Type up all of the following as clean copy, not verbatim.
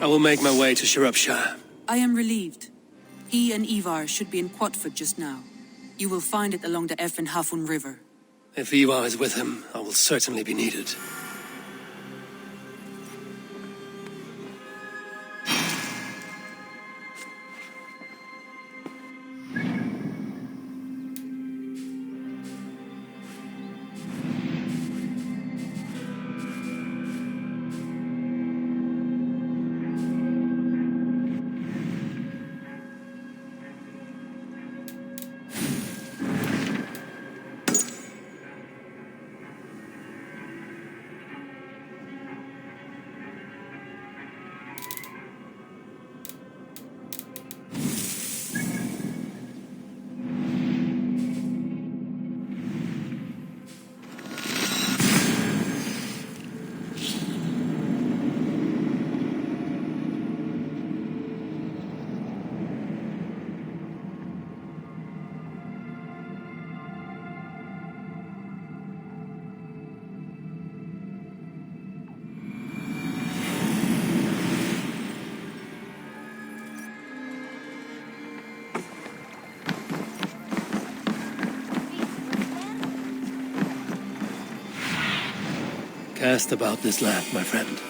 I will make my way to Shropshire. I am relieved. He and Ivar should be in Quatford just now. You will find it along the Effen Hafun River. If Ivar is with him, I will certainly be needed. Cast about this land, my friend.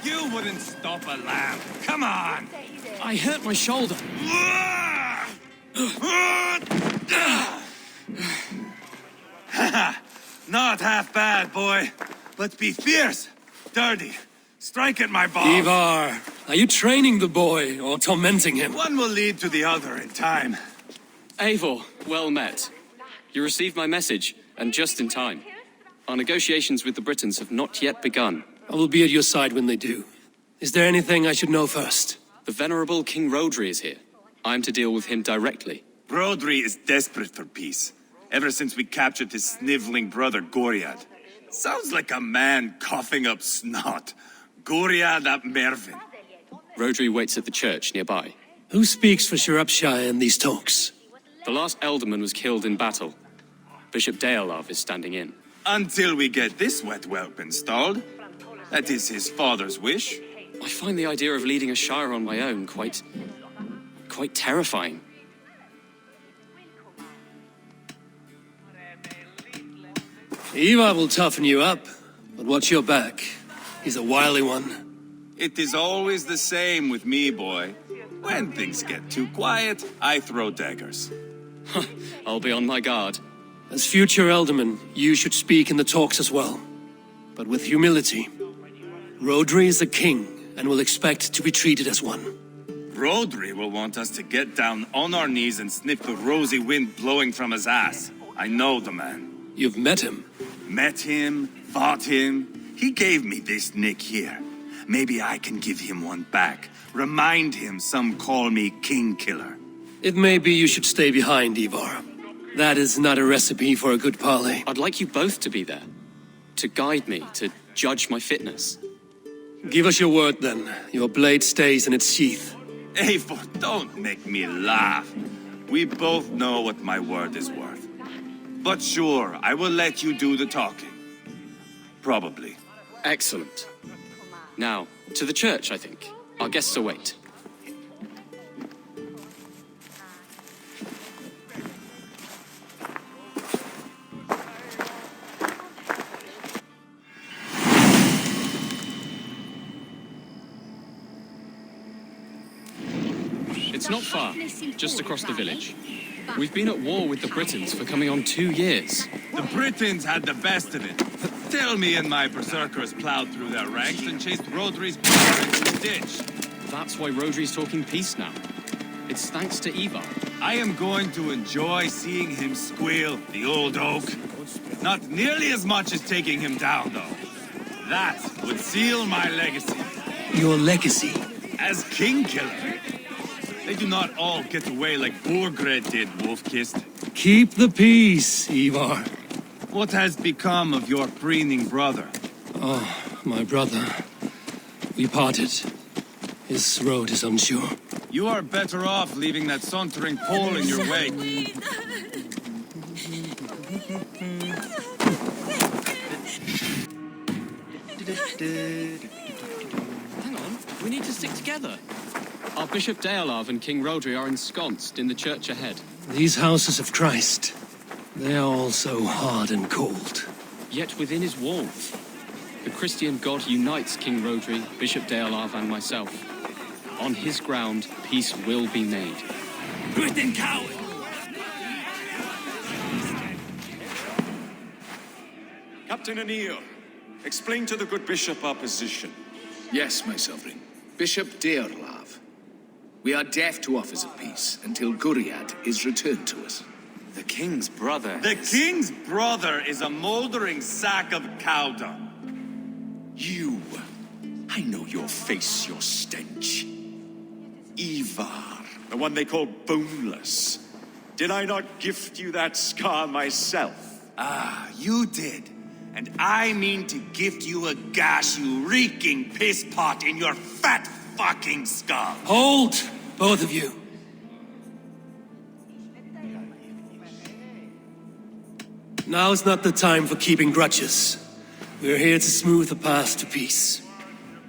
You wouldn't stop a lamb. Come on! I hurt my shoulder. Not half bad, boy. But be fierce, dirty. Strike at my balls. Ivar, are you training the boy or tormenting him? One will lead to the other in time. Eivor, well met. You received my message, and just in time. Our negotiations with the Britons have not yet begun. I will be at your side when they do. Is there anything I should know first? The venerable King Rodri is here. I am to deal with him directly. Rodri is desperate for peace, ever since we captured his sniveling brother Goriad. Sounds like a man coughing up snot. Goriad ap Mervin. Rodri waits at the church nearby. Who speaks for Shropshire in these talks? The last alderman was killed in battle. Bishop Deolav is standing in. Until we get this wet whelp installed. That is his father's wish. I find the idea of leading a shire on my own quite terrifying. Ivar will toughen you up, but watch your back. He's a wily one. It is always the same with me, boy. When things get too quiet, I throw daggers. I'll be on my guard. As future alderman, you should speak in the talks as well. But with humility. Rodri is a king, and will expect to be treated as one. Rodri will want us to get down on our knees and sniff the rosy wind blowing from his ass. I know the man. You've met him? Met him, fought him. He gave me this nick here. Maybe I can give him one back. Remind him some call me King Killer. It may be you should stay behind, Ivar. That is not a recipe for a good parley. I'd like you both to be there. To guide me, to judge my fitness. Give us your word, then. Your blade stays in its sheath. Eivor, don't make me laugh. We both know what my word is worth. But sure, I will let you do the talking. Probably. Excellent. Now, to the church, I think. Our guests await. It's not far, just across the village. We've been at war with the Britons for coming on 2 years. The Britons had the best of it. Tell me and my berserkers plowed through their ranks and chased Rodri's brother into the ditch. That's why Rodri's talking peace now. It's thanks to Ivar. I am going to enjoy seeing him squeal, the old oak. Not nearly as much as taking him down, though. That would seal my legacy. Your legacy? As king killer. They do not all get away like Borgred did, Wolf-Kissed. Keep the peace, Ivar. What has become of your preening brother? Oh, my brother. We parted. His road is unsure. You are better off leaving that sauntering Pole in your wake. Hang on, we need to stick together. Our Bishop Deolav and King Rodri are ensconced in the church ahead. These houses of Christ, they are all so hard and cold. Yet within his walls, the Christian God unites King Rodri, Bishop Deolav and myself. On his ground, peace will be made. Britain coward! Captain Anil, explain to the good bishop our position. Yes, my sovereign. Bishop Deolav. We are deaf to offers of peace until Guriad is returned to us. The king's brother. The king's brother is a mouldering sack of cow dung. You. I know your face, your stench. Ivar, the one they call boneless. Did I not gift you that scar myself? Ah, you did. And I mean to gift you a gash, you reeking piss pot in your fat fucking skull. Hold, both of you. Now's not the time for keeping grudges. We're here to smooth the path to peace.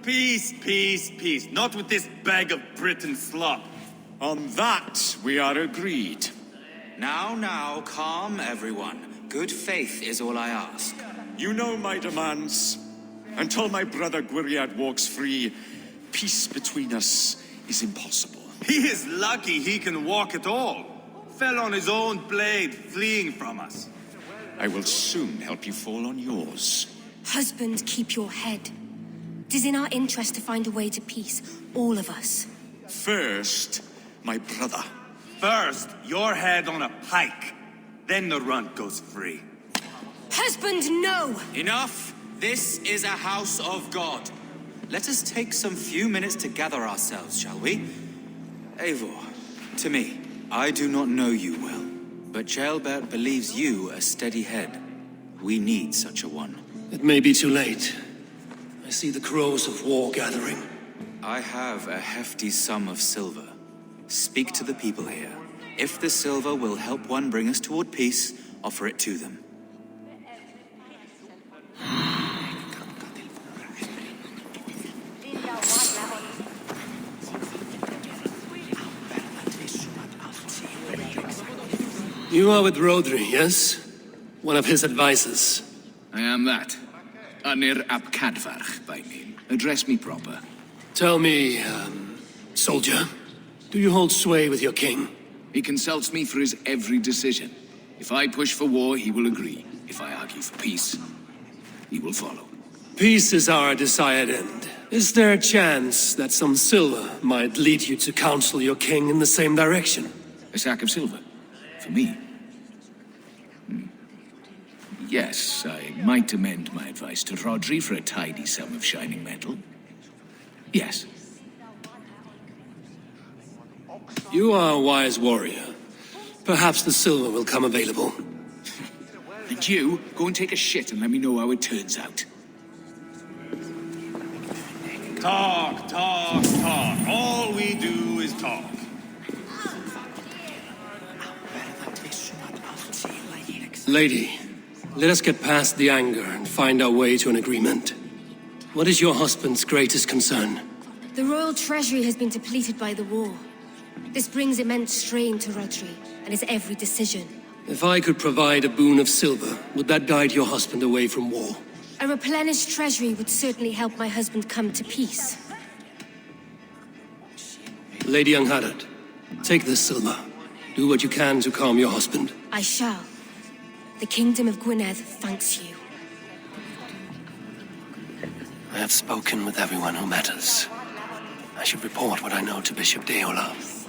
Peace, peace, peace. Not with this bag of Britain slop. On that, we are agreed. Now, calm everyone. Good faith is all I ask. You know my demands. Until my brother Guriad walks free, peace between us is impossible. He is lucky he can walk at all. Fell on his own blade, fleeing from us. I will soon help you fall on yours. Husband, keep your head. It is in our interest to find a way to peace, all of us. First, my brother. First, your head on a pike. Then the runt goes free. Husband, no! Enough! This is a house of God. Let us take some few minutes to gather ourselves, shall we? Eivor, to me, I do not know you well, but Ceolbert believes you a steady head. We need such a one. It may be too late. I see the crows of war gathering. I have a hefty sum of silver. Speak to the people here. If the silver will help one bring us toward peace, offer it to them. You are with Rodri, yes? One of his advisors. I am that. Anir ap Cadfarch by name. Address me proper. Tell me, soldier, do you hold sway with your king? He consults me for his every decision. If I push for war, he will agree. If I argue for peace, he will follow. Peace is our desired end. Is there a chance that some silver might lead you to counsel your king in the same direction? A sack of silver? For me? Yes, I might amend my advice to Rodri for a tidy sum of shining metal. Yes. You are a wise warrior. Perhaps the silver will come available. And you, go and take a shit and let me know how it turns out. Talk, talk, talk. All we do is talk. Lady, let us get past the anger and find our way to an agreement. What is your husband's greatest concern? The royal treasury has been depleted by the war. This brings immense strain to Rodri and his every decision. If I could provide a boon of silver, would that guide your husband away from war? A replenished treasury would certainly help my husband come to peace. Lady Angharad, Take this, Silva. Do what you can to calm your husband. I shall. The Kingdom of Gwynedd thanks you. I have spoken with everyone who matters. I should report what I know to Bishop Deolaf.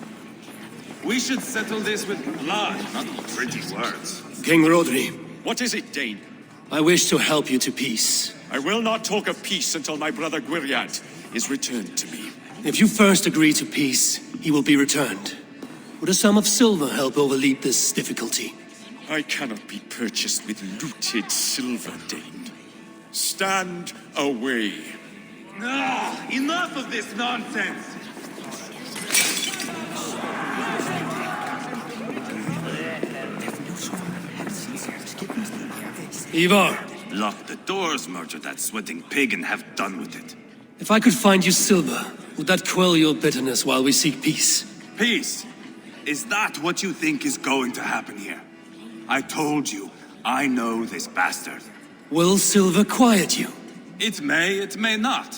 We should settle this with blood, not pretty words. King Rodri, What is it, Dane? I wish to help you to peace. I will not talk of peace until my brother Gwriad is returned to me. If you first agree to peace, he will be returned. Would a sum of silver help overleap this difficulty? I cannot be purchased with looted silver, Dane. Stand away. Ah, enough of this nonsense! Ivar, Lock the doors, murder that sweating pig, and have done with it. if I could find you silver, would that quell your bitterness while we seek peace? Peace? Is that what you think is going to happen here? I told you, I know this bastard. Will silver quiet you? It may not.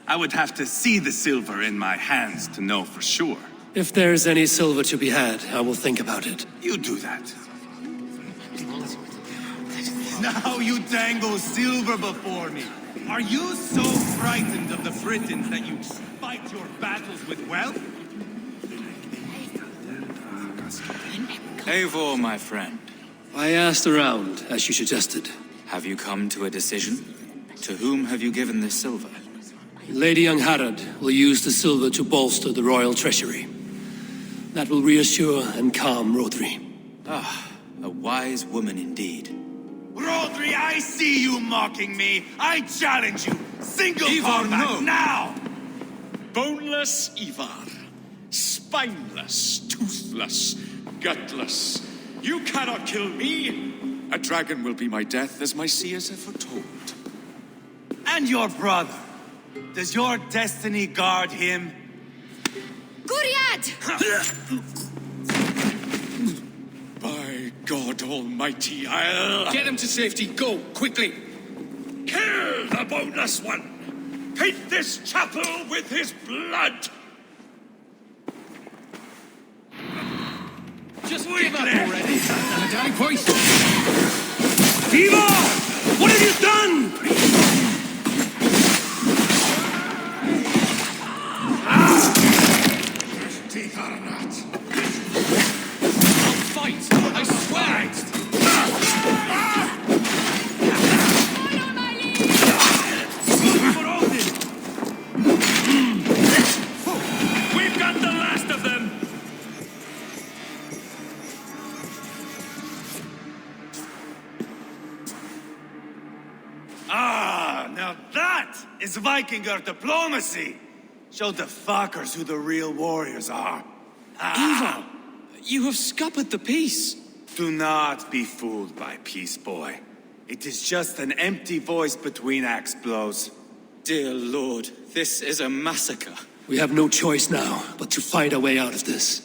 I would have to see the silver in my hands to know for sure. If there's any silver to be had, I will think about it. You do that. Now you dangle silver before me. Are you so frightened of the Britons that you fight your battles with wealth? Eivor, my friend, I asked around, as you suggested. have you come to a decision? To whom have you given this silver? Lady Angharad will use the silver to bolster the royal treasury. That will reassure and calm Rodri. Ah, a wise woman indeed. Rodri, I see you mocking me. I challenge you. Single Ivar, combat no. now. Boneless Ivar. Spineless, toothless, gutless. You cannot kill me. A dragon will be my death, as my seers have foretold. And your brother. Does your destiny guard him? Gwriad! By God Almighty, I'll... Get him to safety. Go, quickly. Kill the boneless one! Paint this chapel with his blood! Just give up already. Down point. Ivar! What have you done? Teeth are not. I'll fight. I swear it. We've got the last of them! Ah, now that is Vikinger diplomacy. Show the fuckers who the real warriors are. Ivar, you have scuppered the peace. Do not be fooled by peace, boy. It is just an empty voice between axe blows. Dear Lord, this is a massacre. We have no choice now but to find our way out of this.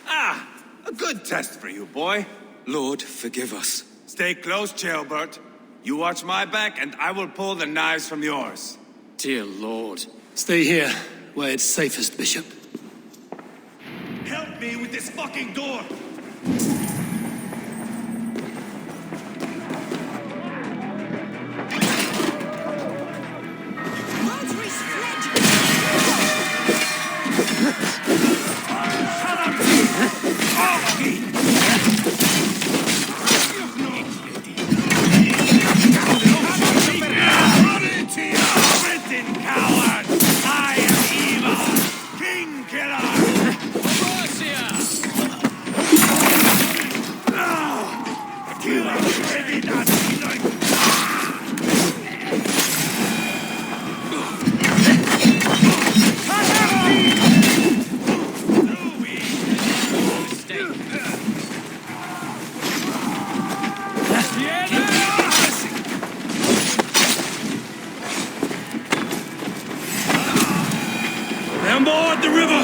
Ah, a good test for you, boy. Lord, forgive us. Stay close, Chaelbert. You watch my back, and I will pull the knives from yours. Dear Lord. Stay here, where it's safest, Bishop. Help me with this fucking door! On board the river!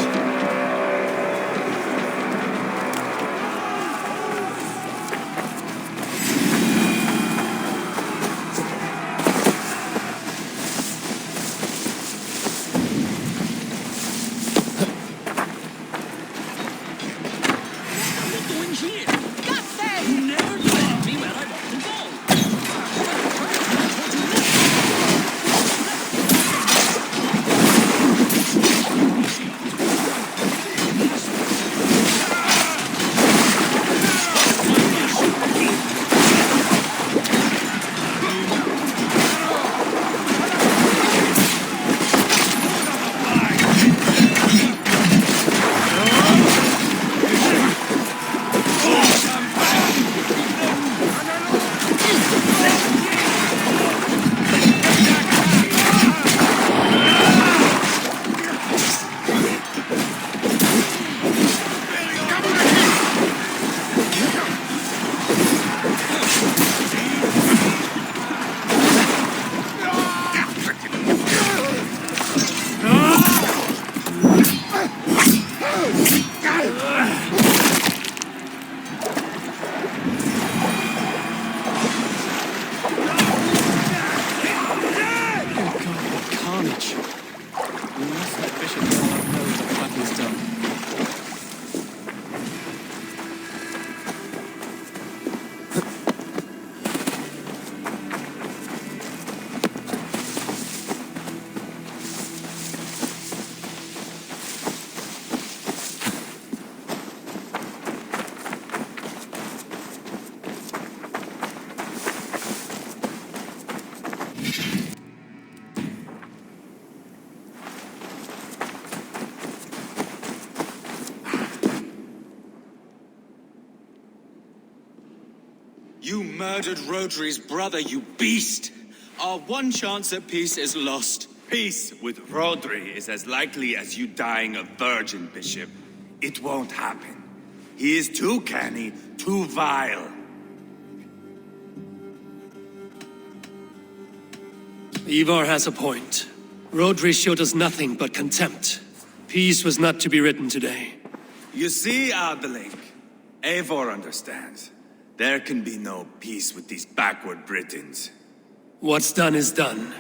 murdered Rodri's brother, you beast! Our one chance at peace is lost. Peace with Rodri is as likely as you dying a virgin, Bishop. It won't happen. He is too canny, too vile. Ivar has a point. Rodri showed us nothing but contempt. Peace was not to be written today. You see, Adeling, Eivor understands. There can be no peace with these backward Britons. What's done is done.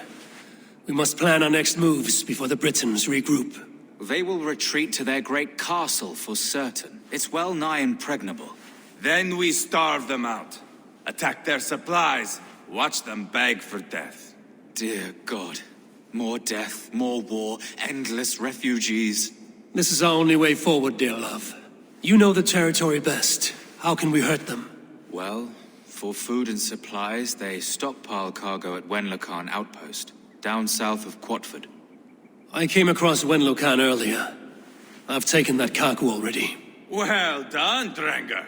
We must plan our next moves before the Britons regroup. They will retreat to their great castle for certain. It's well nigh impregnable. Then we starve them out. Attack their supplies. Watch them beg for death. Dear God. More death, more war, endless refugees. This is our only way forward, dear love. You know the territory best. How can we hurt them? Well, for food and supplies, they stockpile cargo at Wenlocan outpost, down south of Quatford. I came across Wenlocan earlier. I've taken that cargo already. Well done, Drengar.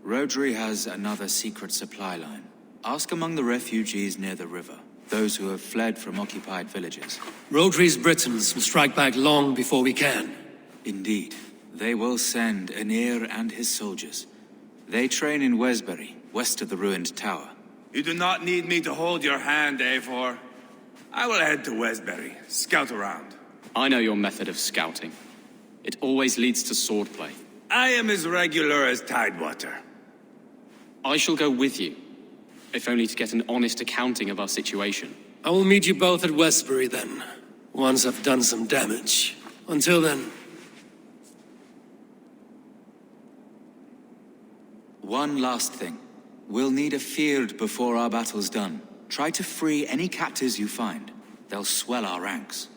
Rodri has another secret supply line. Ask among the refugees near the river, those who have fled from occupied villages. Rodri's Britons will strike back long before we can. Indeed. They will send Aenir and his soldiers. They train in Wesbury, west of the ruined tower. You do not need me to hold your hand, Eivor. I will head to Wesbury, scout around. I know your method of scouting. It always leads to swordplay. I am as regular as Tidewater. I shall go with you, if only to get an honest accounting of our situation. I will meet you both at Westbury then, once I've done some damage. Until then... One last thing. We'll need a field before our battle's done. Try to free any captives you find. They'll swell our ranks.